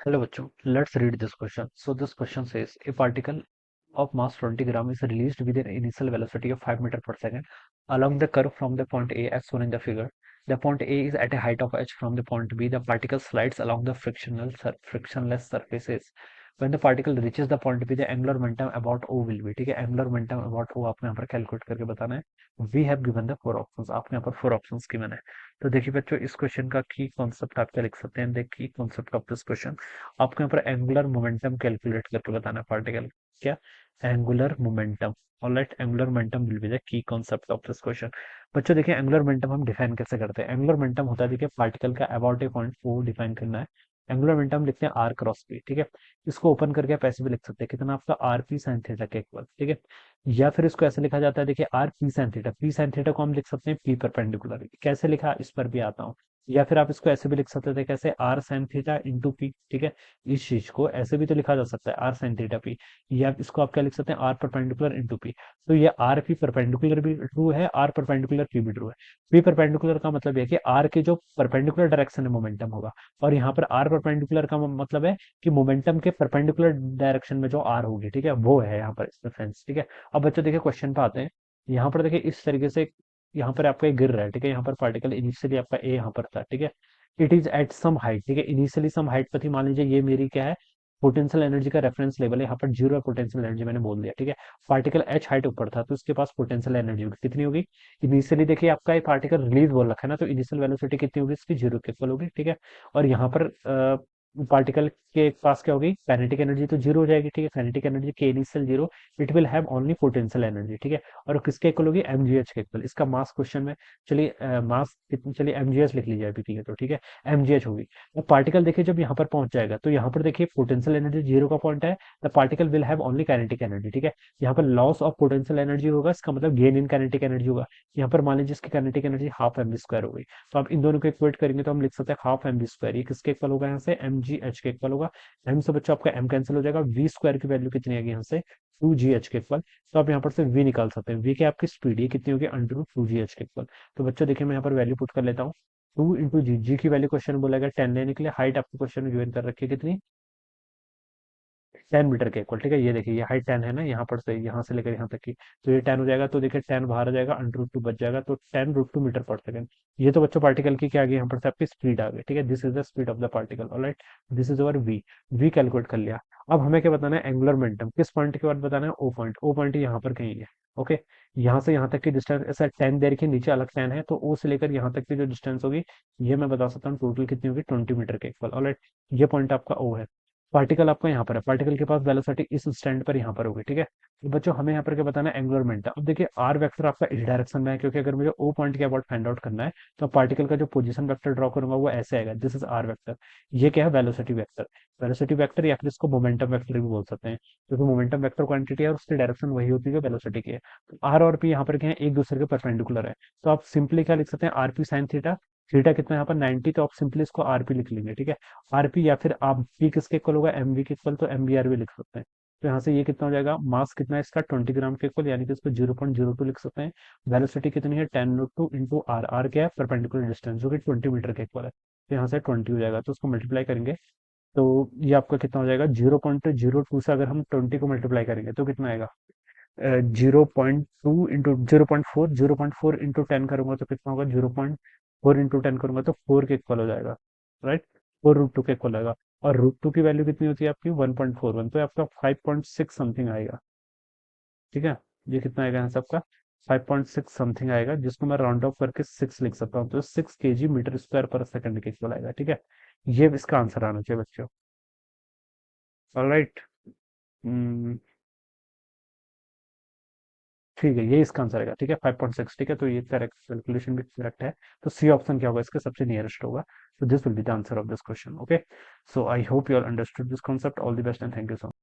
Hello bachcho, let's read this question. So this question says a particle of mass 20 gram is released with an initial velocity of 5 meter per second along the curve from the point A as shown in the figure. The point A is at a height of h from the point B. The particle slides along the frictionless surfaces. When the particle reaches the point B, the angular momentum about O will be. ठीक है, angular momentum about O आपको यहाँ पर calculate करके बताना है. We have given the four options. आपको यहाँ पर four options given है. तो देखिए बच्चों, इस क्वेश्चन का की कॉन्सेप्ट आप क्या लिख सकते हैं. The key concept of this question, आपको यहाँ पर एंगुलर मोमेंटम कैलकुलेट करके बताना है पार्टिकल. क्या? Angular momentum. Alright, angular momentum will be the key concept of this question. बच्चों देखिए, एंगुलर मोमेंटम हम डिफाइन कैसे करते हैं. एंगुलर मोमेंटम होता है, देखिए पार्टिकल का अबाउट ए पॉइंट वो डिफाइन करना है. एंगुलर मोमेंटम लिखते हैं आर क्रॉस पी. ठीक है, इसको ओपन करके आप ऐसे भी लिख सकते हैं, कितना आपका आर पी साइन थीटा के इक्वल. ठीक है, या फिर इसको ऐसे लिखा जाता है, देखिए R P sine theta. P sine theta को हम लिख सकते हैं पी परपेंडिकुलर. कैसे लिखा, इस पर भी आता हूँ. या फिर आप इसको ऐसे भी लिख सकते थे, कैसे R sine theta into P. ठीक है, इस चीज को ऐसे भी तो लिखा जा सकता है, आर साइन थीटा पी. या इसको आप क्या लिख सकते हैं, आर परपेंडिकुलर इंटू पी. तो ये आर पी परपेंडिकुलर भी ट्रू है, आर परपेंडिकुलर पी भी ट्रू है. पी परपेंडिकुलर का मतलब है कि आर के जो परपेंडिकुलर डायरेक्शन में मोमेंटम होगा, और यहाँ पर आर परपेंडिकुलर का मतलब है कि मोमेंटम के परपेंडिकुलर डायरेक्शन में जो आर होगी, ठीक है, वो है यहाँ पर इसमें फ्रेंड्स. ठीक है, अब बच्चों देखिए क्वेश्चन पे आते हैं. यहाँ पर देखिए इस तरीके से यहाँ पर आपका एक गिर रहा है. ठीक है, यहाँ पर पार्टिकल इनिशियली आपका ए यहाँ पर था. ठीक है, it is at some height. ठीक है, इनिशियली सम हाइट पर थी. मान लीजिए ये मेरी क्या है, पोटेंशियल एनर्जी का रेफरेंस लेवल है. यहाँ पर जीरो पोटेंशियल एनर्जी मैंने बोल दिया. ठीक है, पार्टिकल एच हाइट ऊपर था, तो उसके पास पोटेंशियल एनर्जी होगी. कितनी होगी? इनिशियली देखिए आपका ये पार्टिकल रिलीज बोल रखा है ना, तो इनिशियल वेलोसिटी कितनी होगी इसकी, जीरो के इक्वल होगी. ठीक है, और यहाँ पर पार्टिकल के पास क्या होगी, काइनेटिक एनर्जी तो जीरो हो जाएगी. ठीक है, काइनेटिक एनर्जी के initial zero, it will have only potential energy. ठीक है, और किसके इक्वल होगी, एमजीएच के इक्वल. इसका मास क्वेश्चन में, चलिए मास कितनी, चलिए एमजीएच लिख लीजिए अभी. ठीक है, तो ठीक है, एमजीएच होगी. अब पार्टिकल देखिए जब यहाँ पर पहुंच जाएगा, तो यहाँ पर देखिए पोटेंशियल एनर्जी जीरो का पॉइंट है. The particle will have only kinetic energy. ठीक है, यहाँ पर लॉस ऑफ पोटेंशियल एनर्जी होगा, इसका मतलब गेन इन काइनेटिक एनर्जी होगा. यहाँ पर मान लीजिए इसकी kinetic energy half M square हो गई. तो आप इन दोनों को इक्वेट करेंगे तो हम लिख सकते हैं हाफ एम बी स्क्वायर. ये किसके इक्वल होगा, यहाँ से एम जी एच के इक्वल होगा. एम से बच्चों आपका एम कैंसिल हो जाएगा, वी स्क्वायर की वैल्यू कितनी आएगी यहाँ से, टू जी एच के इक्वल. तो आप यहाँ पर से वी निकाल सकते हैं. वी की आपकी स्पीड ये कितनी होगी, अंडर टू जी एच के इक्वल. तो बच्चों देखिए मैं यहाँ पर वैल्यू पुट कर लेता हूँ. टू इंटू जी, जी की वैल्यू क्वेश्चन बोलेगा 10 लेने के लिए. हाइट आपको क्वेश्चन में गिवन कर रखी है कितनी, 10 मीटर के इक्वल. ठीक है, ये देखिए ये हाइट 10 है ना, यहाँ पर से यहाँ से लेकर यहाँ तक की, तो ये 10 हो जाएगा. तो देखिए 10 बाहर आ जाएगा, अंडर रूट टू बच जाएगा, तो 10 रूट 2 मीटर पर सेकंड. ये तो बच्चों पार्टिकल की क्या आ गई, यहाँ पर से आपकी स्पीड आ गई. ठीक है, this is the speed of the particle. Alright, this is our V. V calculate कर लिया. अब हमें क्या बताना है, एंगुलर मोमेंटम. किस पॉइंट के बाद बताना है, ओ पॉइंट. ओ पॉइंट यहाँ पर कहीं है. ओके, यहाँ से यहाँ तक की डिस्टेंस ऐसा 10 दे रखी है, नीचे अलग 10 है, तो ओ से लेकर यहाँ तक की जो डिस्टेंस होगी, ये मैं बता सकता हूँ टोटल कितनी होगी, 20 मीटर के इक्वल. ऑलराइट, ये पॉइंट आपका ओ है. पार्टिकल आपका यहाँ पर है, पार्टिकल के पास वेलोसिटी इस स्टैंड पर यहाँ पर होगी. ठीक है, तो बच्चों हमें यहाँ पर क्या बताना है, एंगुलर मोमेंटम. अब देखिए आर वेक्टर आपका इस डायरेक्शन में है, क्योंकि अगर मुझे ओ पॉइंट के अबाउट फाइंड आउट करना है, तो पार्टिकल का जो पोजीशन वेक्टर ड्रॉ करूंगा वो ऐसे आएगा, दिस इज आर वेक्टर. ये क्या है, वेलोसिटी वेक्टर. वेलोसिटी वेक्टर या फिर इसको मोमेंटम वेक्टर भी बोल सकते हैं, क्योंकि मोमेंटम वेक्टर क्वांटिटी है और उसकी डायरेक्शन वही होती है जो वेलोसिटी की है. तो आर और पी यहाँ पर क्या है, एक दूसरे के परपेंडिकुलर है. तो आप सिंपली क्या लिख सकते हैं, आरपी साइन थीटा. थीटा कितना है यहाँ पर 90, तो आप सिंपली इसको आरपी लिख लेंगे. ठीक है, आरपी, या फिर आप पी किसके इक्वल होगा, एम वी के इक्वल, तो एम बी आर भी लिख सकते हैं. तो यहाँ से ये कितना हो जाएगा, मास कितना है इसका 20 ग्राम के इक्वल, यानी कि इसको 0.02 लिख सकते हैं. वेलोसिटी कितनी है, 10 रूट 2 इंटू आर. आर क्या है, परपेंडिकुलर डिस्टेंस, जो कि 20 मीटर के इक्वल है. तो यहाँ से 20 हो जाएगा, तो उसको मल्टीप्लाई करेंगे तो ये आपका कितना हो जाएगा, 0.02 से अगर हम 20 को मल्टीप्लाई करेंगे तो कितना आएगा, 0.2 इंटू 0.4, 0.4 इंटू 10 करूंगा तो कितना होगा, 0.4 इंटू 10 करूंगा तो 4 के इक्वल हो जाएगा. राइट, 4 रूट 2 के इक्वल आएगा. और रूट टू की वैल्यू कितनी होती है आपकी, 1.41, तो आपका 5.6 समथिंग आएगा. ठीक है, ये कितना आएगा यहाँ से आपका 5.6 समथिंग आएगा, जिसको मैं राउंड ऑफ करके 6 लिख सकता हूँ, तो 6 kg मीटर स्क्वायर पर सेकंड के इक्वल आएगा. ठीक है, ये इसका आंसर आना चाहिए बच्चों. ऑलराइट, ठीक है, ये इसका आंसर आएगा. ठीक है, 5.6. ठीक है, तो ये करेक्ट, कैलकुलेशन भी करेक्ट है. तो सी ऑप्शन क्या होगा, इसके सबसे नियरेस्ट होगा. तो this will be the answer of this question. Okay, so I hope you all understood this concept. All the best and thank you so much.